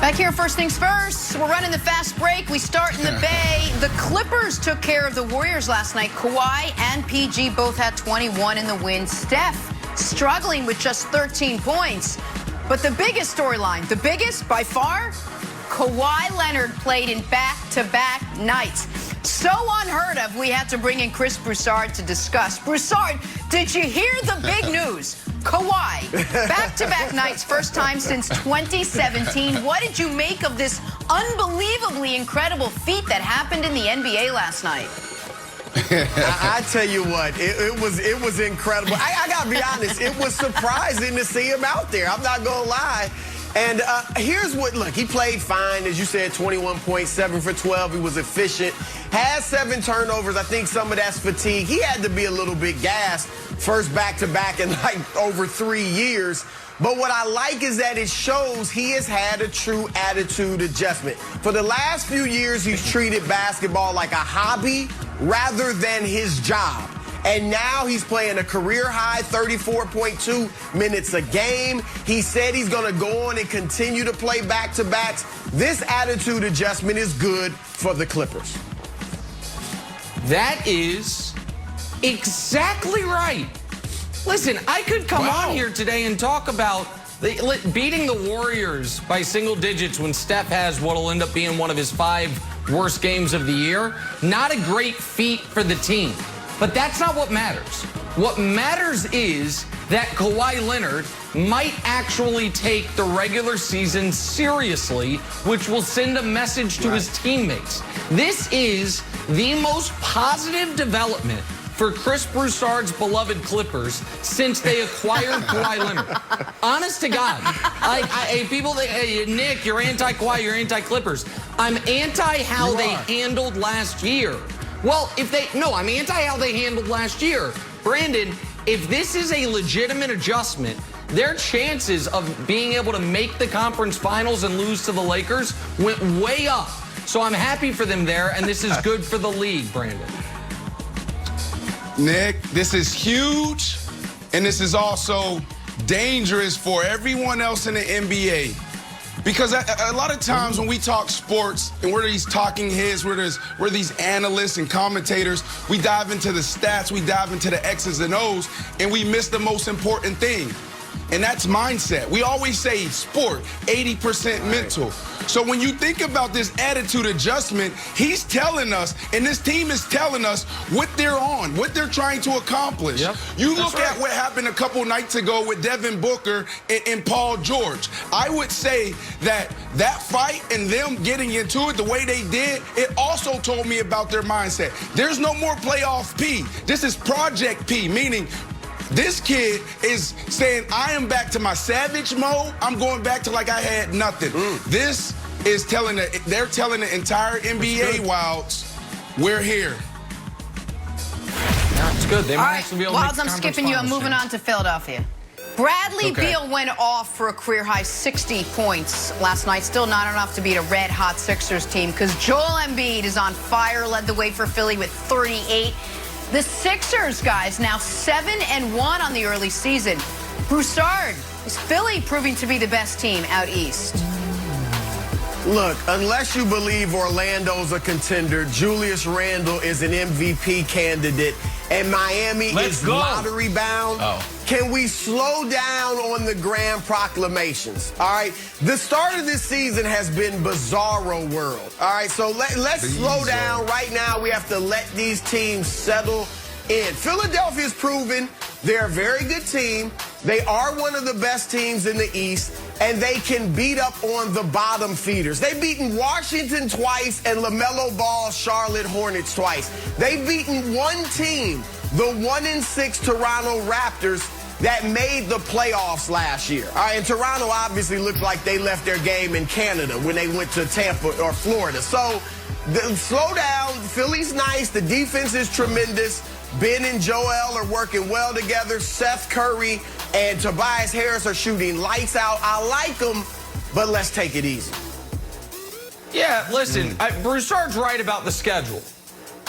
Back here, first things first, we're running the fast break. We start in the Bay. The Clippers took care of the Warriors last night. Kawhi and PG both had 21 in the win. Steph struggling with just 13 points. But the biggest storyline, the biggest by far, Kawhi Leonard played in back-to-back nights. So unheard of, we had to bring in Chris Broussard to discuss. Broussard, did you hear the big news? Kawhi, back-to-back nights, first time since 2017. What did you make of this unbelievably incredible feat that happened in the NBA last night? I tell you what, it was incredible. I gotta be honest, it was surprising to see him out there. I'm not gonna lie. And here's what, look, he played fine, as you said, 21 points, 7 for 12. He was efficient, had 7 turnovers. I think some of that's fatigue. He had to be a little bit gassed, first back-to-back in like over 3 years. But what I like is that it shows he has had a true attitude adjustment. For the last few years, he's treated basketball like a hobby rather than his job. And now he's playing a career-high 34.2 minutes a game. He said he's going to go on and continue to play back-to-backs. This attitude adjustment is good for the Clippers. That is exactly right. Listen, I could come on here today and talk about beating the Warriors by single digits when Steph has what will end up being one of his 5 worst games of the year. Not a great feat for the team. But that's not what matters. What matters is that Kawhi Leonard might actually take the regular season seriously, which will send a message to his teammates. This is the most positive development for Chris Broussard's beloved Clippers since they acquired Kawhi Leonard. Honest to God. People, Nick, you're anti-Kawhi, you're anti-Clippers. I'm anti how they handled last year. Well, I'm anti how they handled last year. Brandon, if this is a legitimate adjustment, their chances of being able to make the conference finals and lose to the Lakers went way up. So I'm happy for them there, and this is good for the league, Brandon. Nick, this is huge, and this is also dangerous for everyone else in the NBA. Because a lot of times when we talk sports and we're these talking heads, we're these analysts and commentators, we dive into the stats, we dive into the X's and O's, and we miss the most important thing. And that's mindset. We always say sport, 80% mental. So when you think about this attitude adjustment, he's telling us, and this team is telling us what they're on, what they're trying to accomplish. Yep. You look at what happened a couple nights ago with Devin Booker and Paul George. I would say that fight and them getting into it the way they did, it also told me about their mindset. There's no more playoff P. This is Project P, meaning this kid is saying, I am back to my savage mode. I'm going back to like I had nothing. This is they're telling the entire NBA Wilds, we're here. That's good. They might actually be able to Wilds, I'm skipping you. I'm moving on to Philadelphia. Bradley Beal went off for a career-high 60 points last night. Still not enough to beat a red-hot Sixers team because Joel Embiid is on fire, led the way for Philly with 38. The Sixers, guys, now 7-1 on the early season. Broussard, is Philly proving to be the best team out east? Look, unless you believe Orlando's a contender, Julius Randle is an MVP candidate, and Miami is lottery bound. Can we slow down on the grand proclamations? All right, the start of this season has been bizarro world. All right, so let's slow down. Right now, we have to let these teams settle in. Philadelphia's proven they're a very good team. They are one of the best teams in the East, and they can beat up on the bottom feeders. They've beaten Washington twice and LaMelo Ball's Charlotte Hornets twice. They've beaten one team, the 1-6 Toronto Raptors, that made the playoffs last year. All right, and Toronto obviously looked like they left their game in Canada when they went to Tampa or Florida. So slow down. Philly's nice. The defense is tremendous. Ben and Joel are working well together. Seth Curry and Tobias Harris are shooting lights out. I like them, but let's take it easy. Yeah, listen, Broussard's right about the schedule.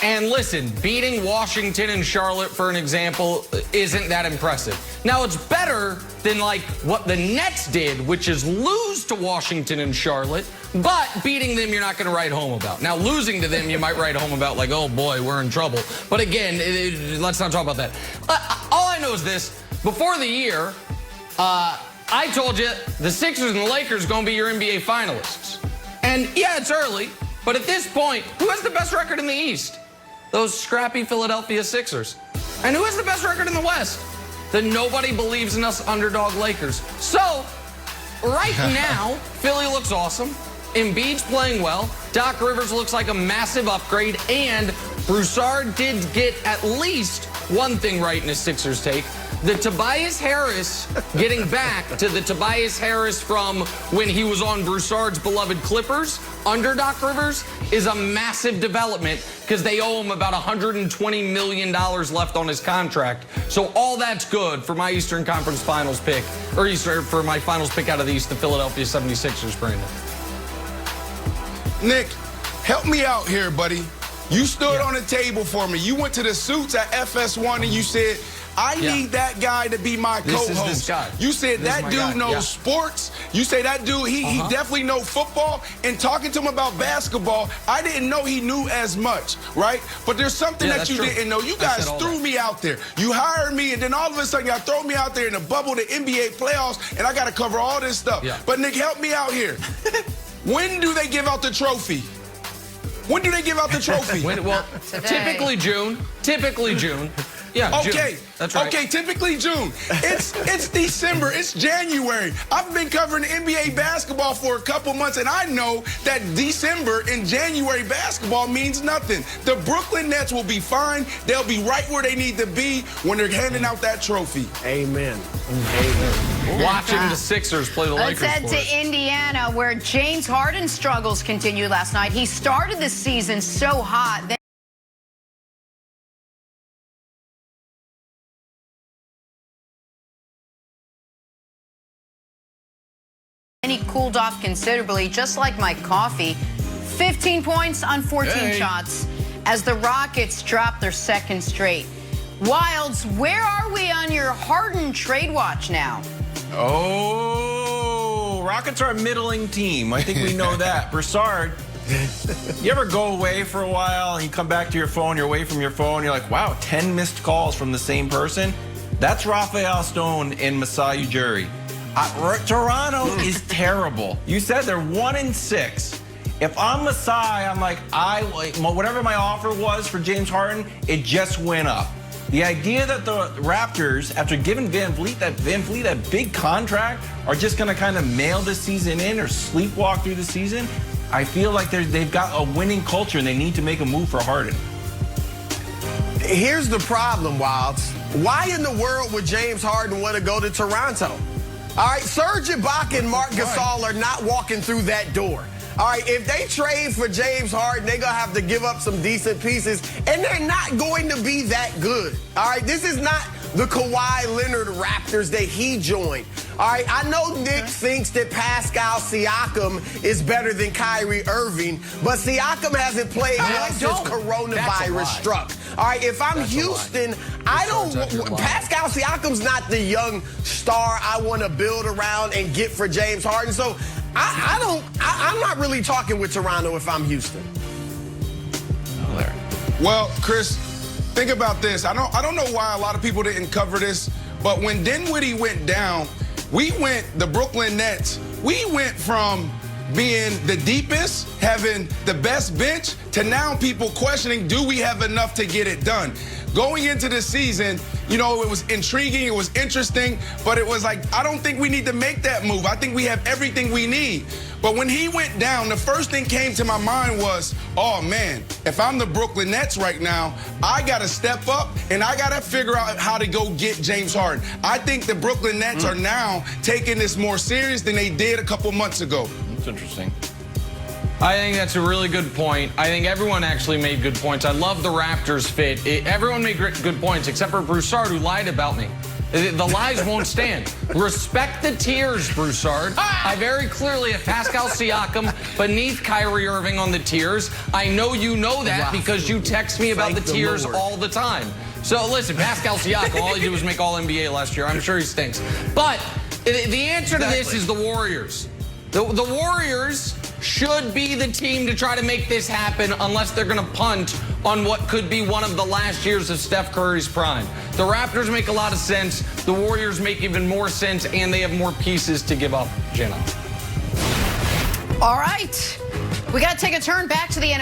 And listen, beating Washington and Charlotte, for an example, isn't that impressive. Now, it's better than, like, what the Nets did, which is lose to Washington and Charlotte, but beating them you're not going to write home about. Now, losing to them you might write home about, like, oh, boy, we're in trouble. But again, let's not talk about that. All I know is this. Before the year, I told you the Sixers and the Lakers are going to be your NBA finalists. And, yeah, it's early, but at this point, who has the best record in the East? Those scrappy Philadelphia Sixers. And who has the best record in the West? The nobody believes in us underdog Lakers. So, right now, Philly looks awesome. Embiid's playing well. Doc Rivers looks like a massive upgrade. And Broussard did get at least one thing right in his Sixers take. The Tobias Harris getting back to the Tobias Harris from when he was on Broussard's beloved Clippers under Doc Rivers is a massive development because they owe him about $120 million left on his contract. So all that's good for my Eastern Conference Finals pick, or for my finals pick out of the East, the Philadelphia 76ers, Brandon. Nick, help me out here, buddy. You stood on the table for me. You went to the suits at FS1 and you said, I need that guy to be my co-host. This is this guy. You said that dude knows sports. You say that dude, he definitely knows football. And talking to him about basketball, I didn't know he knew as much, right? But there's something that you didn't know. You guys threw me out there. You hired me, and then all of a sudden, y'all throw me out there in the bubble, the NBA playoffs, and I got to cover all this stuff. But, Nick, help me out here. When do they give out the trophy? When do they give out the trophy? Typically June. Typically June. Yeah, okay. June. That's right. Okay, typically June. It's December. It's January. I've been covering NBA basketball for a couple months, and I know that December and January basketball means nothing. The Brooklyn Nets will be fine. They'll be right where they need to be when they're handing out that trophy. Amen. Amen. Watching the Sixers play the Lakers. Let's head to Indiana, where James Harden's struggles continued last night. He started the season so hot. And he cooled off considerably, just like my coffee. 15 points on 14 shots as the Rockets drop their second straight. Wilds, where are we on your Harden trade watch now? Oh, Rockets are a middling team. I think we know that. Broussard, you ever go away for a while and you come back to your phone, you're away from your phone, you're like, wow, 10 missed calls from the same person? That's Raphael Stone and Masai Ujiri. Toronto is terrible. You said they're 1-6. If I'm Masai, I'm like, whatever my offer was for James Harden, it just went up. The idea that the Raptors, after giving Van Vliet that big contract, are just going to kind of mail the season in or sleepwalk through the season, I feel like they've got a winning culture and they need to make a move for Harden. Here's the problem, Wilds. Why in the world would James Harden want to go to Toronto? All right, Serge Ibaka and Marc Gasol are not walking through that door. All right, if they trade for James Harden, they're going to have to give up some decent pieces, and they're not going to be that good. All right, this is not the Kawhi Leonard Raptors that he joined. All right, I know Nick thinks that Pascal Siakam is better than Kyrie Irving, but Siakam hasn't played well since coronavirus struck. All right, if I'm Houston, Pascal Siakam's not the young star I want to build around and get for James Harden. So I'm not really talking with Toronto if I'm Houston. Well, Chris, think about this. I don't know why a lot of people didn't cover this, but when Dinwiddie went down, the Brooklyn Nets, we went from being the deepest, having the best bench, to now people questioning, do we have enough to get it done? Going into the season, you know, it was intriguing, it was interesting, but it was like, I don't think we need to make that move. I think we have everything we need. But when he went down, the first thing came to my mind was, oh man, if I'm the Brooklyn Nets right now, I got to step up and I got to figure out how to go get James Harden. I think the Brooklyn Nets are now taking this more serious than they did a couple months ago. That's interesting. I think that's a really good point. I think everyone actually made good points. I love the Raptors fit. Everyone made good points except for Broussard, who lied about me. The lies won't stand. Respect the tiers, Broussard. I very clearly have Pascal Siakam beneath Kyrie Irving on the tiers. I know you know that because you text me about the tiers all the time. So listen, Pascal Siakam, all he did was make All-NBA last year. I'm sure he stinks. But the answer to this is the Warriors. The Warriors should be the team to try to make this happen unless they're going to punt on what could be one of the last years of Steph Curry's prime. The Raptors make a lot of sense. The Warriors make even more sense, and they have more pieces to give up, Jenna. All right. We got to take a turn back to the NFL.